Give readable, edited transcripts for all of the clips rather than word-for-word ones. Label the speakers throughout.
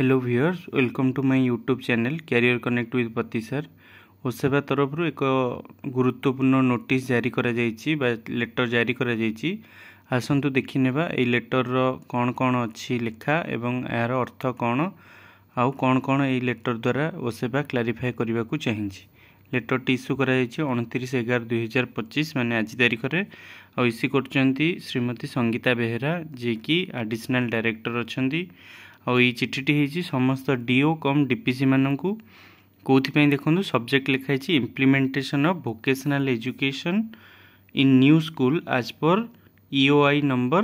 Speaker 1: Hello viewers, welcome to my YouTube channel career connect with Pati sir. ओसेवा तरफ एक गुरुत्वपूर्ण notice जारी करा जायछि बा लेटर जारी करा जायछि। आसंतु देखि नेबा ए लेटर रो कोन कोन अछि लेखा एवं यार अर्थ कोन आउ कोन कोन ए लेटर द्वारा ओसेवा क्लारिफाई करबा को चाहिछि। लेटर टी इश्यू करा जायछि 29/11/2025 माने आज तारिख रे आ इश्यू करचंती श्रीमती संगीता बेहेरा जे कि एडिशनल डायरेक्टर अछंती। आ चिठीटी होती समस्त डीओ कम डीपीसी मानू कौन देखो सब्जेक्ट लिखाई implementation of vocational education in new school as पर ईओआई नंबर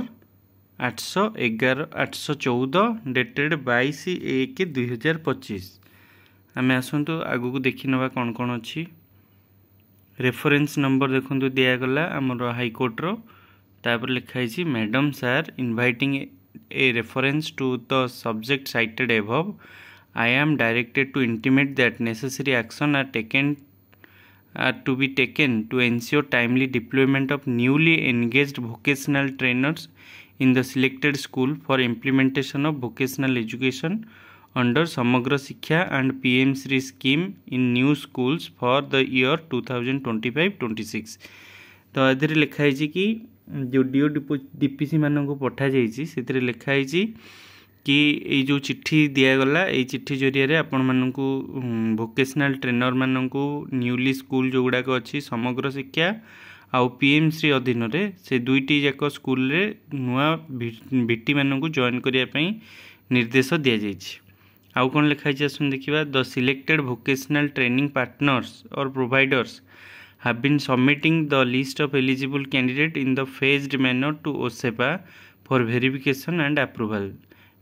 Speaker 1: 814 डेटेड 22/1/2025। आम आसतु आगू को देखी नवा कौन कौन अच्छी रेफरेंस नंबर देखो दिगला आमर हाईकोर्टर तापर लिखाई madam sir inviting a reference to the subject cited above. I am directed to intimate that necessary action are to be taken to ensure timely deployment of newly engaged vocational trainers in the selected school for implementation of vocational education under Samagra Shiksha and PM Shri scheme in new schools for the year 2025-26। तो आधे लिखाई कि जो DO DPC मान को पठा जाइए लिखाई कि ये जो चिट्ठी दिगला ये चिट्ठी जरिया आपण मानू वोकेशनल ट्रेनर मानू न्यूली स्कूल जो गुड़ाक अच्छी समग्र शिक्षा आउ पीएम श्री अधीन रे से दुईटी जाक स्कूल रे नुआ भिटी मानू जॉइन करने निर्देश दि जाइए। आउ कौन लिखाई आसन देखा the selected vocational training partners और providers have been submitting the list of eligible candidate in the phased manner to OSEPA for verification and approval।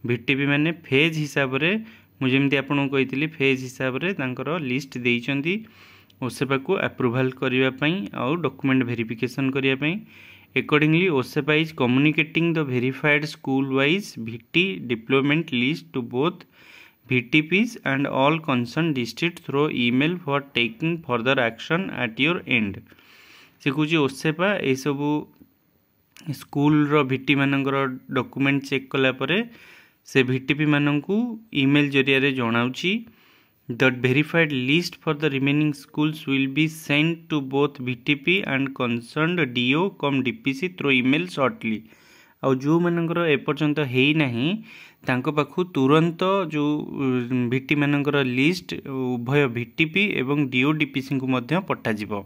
Speaker 1: VTP माने फेज हिसाब रे मुझे आपको कही फेज हिसाब रे तांकर लिस्ट देइचंदी OSEPA को अप्रूवल करिवा पई और डॉक्यूमेंट वेरिफिकेशन करिवा पई। Accordingly, OSEPA is communicating the verified school wise VT deployment list to both VTPs and all concerned district through email for taking further action at your end। से कुछ OSEPA ये सबू school रो VT मानकर document check कला परे से VTP मानकू ईमेल जरिया रे जणाउची the verified list for the remaining schools will be send to both VTP and concerned DO cum DPC through email shortly. आ जो मानकर एपर्यंत है नहीं तांको पाखु तुरंत जो VT मानकर लिस्ट उभय VTP एवं डीओ डीपीसी को मध्य पठा जिवो।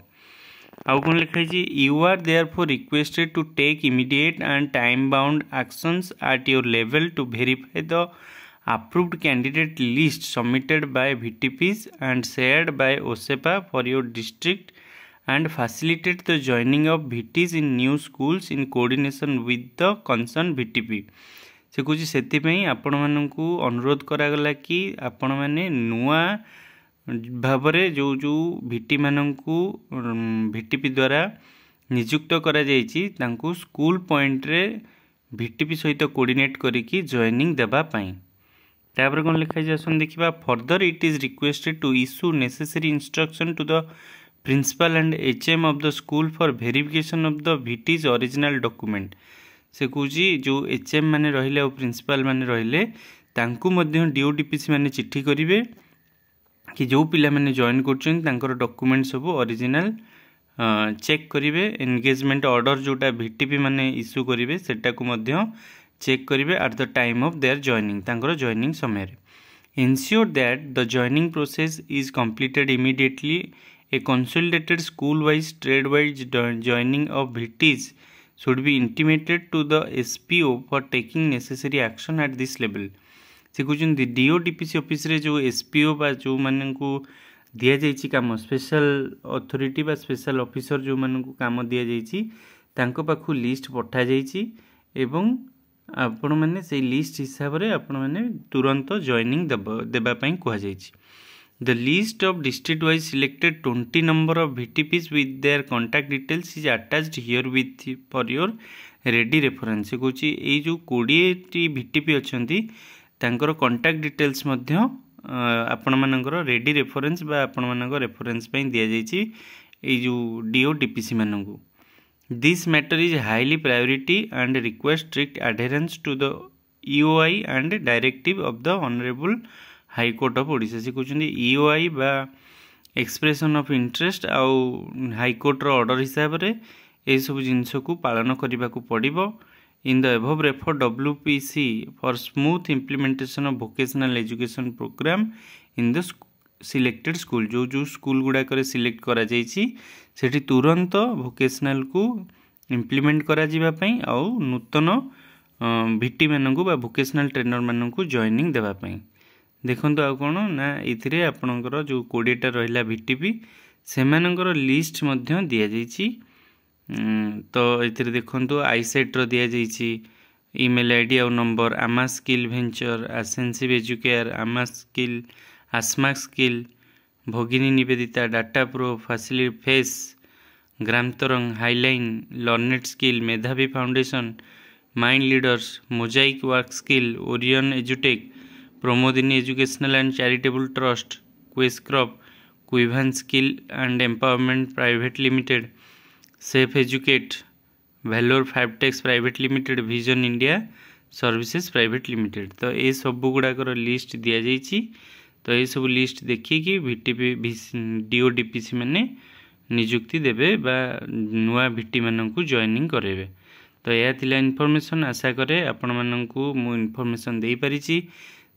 Speaker 1: आउ कौन लिखाई you are therefore requested to take immediate and time bound actions at your level to verify the approved candidate list submitted by VTPs and shared by OSEPA for your district and facilitate the joining of VTs in new schools in coordination with the concerned VTP। से कुछ से आपण मानू अनुरोध करागला कि आपण मैंने नुआ भावरे जो जो VT मानू VTP द्वारा नियुक्त करा जायछि तांको स्कूल पॉइंट रे VTP सहित कोऑर्डिनेट करिकी जॉइनिंग देबा पई। तापर कौन लिखाई आसन देखा further it is requested to issue necessary instruction to the principal and HM of the school for verification of the VT's original document. से कौच जो HM माने रहिले और प्रिंसिपल माने रहिले तांकु मध्य डीओ डीपीसी माने चिट्ठी करिवे कि जो पिला माने जॉइन करछन तांकर डॉक्यूमेंट सब ओरिजिनल चेक करिवे। एंगेजमेंट ऑर्डर जोटा VTP माने इश्यू करिवे सेटा को मध्य चेक करिवे at the time of their joining तांकर जॉइनिंग समय। Ensure that the joining process is completed immediately। A consolidated school-wise, trade-wise joining of VTs should be intimated to the SPO for taking necessary action at this level। से कहते do DPC office रे जो SPO बा जो मानन को दिया जाइछि काम स्पेशल अथॉरिटी बा स्पेशल ऑफिसर जो मानन को काम दिया जाइछि तांको पाखु लिस्ट पठा जाइछि एवं आपण मैंने से लिस्ट हिसाब रे आपण मैंने तुरंत जॉइनिंग देबा पई कहा जाइछि। The list of district wise selected 20 number of VTPs with their contact details is attached here with for your ready reference। कहूँ ये जो 20 VTP अच्छी तांकर contact details मध्य आपण मानकर रेडी रेफरेंस बा आपण मानकर रेफरेंस पई दिया जाइछि ए जो डीओ डीपीसी मानकू। This matter is highly priority and requires strict adherence to the EOI and directive of the honourable high court of Odisha से कहते EOI बा एक्सप्रेशन ऑफ इंटरेस्ट आउ हाई कोर्ट रो ऑर्डर हिसाब रे ए सब जिनस को पालन करने को पड़ो in the above referred WPC for smooth implementation of vocational education programme in the selected school जो जो स्कूल गुड़ाक सिलेक्ट करा सेठी तुरंत वोकेशनल को इम्प्लीमेंट करा जिबापई आउ नूतन भिटी मानू बा वोकेशनल ट्रेनर मानू जॉइनिंग देवाई देखो आ कौन ना ये आपणकर जो 20टा रहा VTP से लिस्ट दि जाइए तो ये देखो आईसेट रो दि जाइए ईमेल ID आउ नंबर आमा स्किल वेंचर आसेंसिव एजुकेयर आमा स्किल आस्मा skill Bhagini Nivedita data pro facility face Gram Tarang highline learnet skill Medhavi foundation mind leaders mosaic work skill Orion एजुटेक Pramodini educational and charitable trust Quess Corp क्विभान skill and empowerment private limited safe educate valour 5टेक्स private limited vision India services private limited तो ये सब गुड़ाकर list दि जाइए तो ये सब लिस्ट देखिए VTP DODPC मैंने निजुक्ति देवे बा नुआ VT मानू जॉइनिंग करेंगे तो यह थिला इनफॉरमेशन आशा करे आपण मानू मु इनफॉरमेशन दे पारी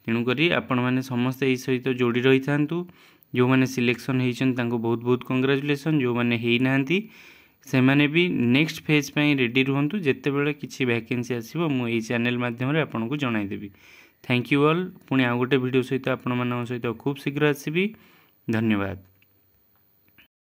Speaker 1: तेणुक आपण मैंने समस्ते यही सहित जोड़ी रही था जो मैंने सिलेक्शन होती बहुत बहुत कंग्रेचुलेसन जो मैंने होना से मैंने भी नेक्स्ट फेज पे रेडी रुहतु जिते बड़े किसी वैकेंसी आसो मुझे चैनल मध्यम आपन को जनईदेवी थैंक यू ऑल पुणी आउ गोटे वीडियो सहित आपण मान सहित खूब शीघ्र आसबि धन्यवाद।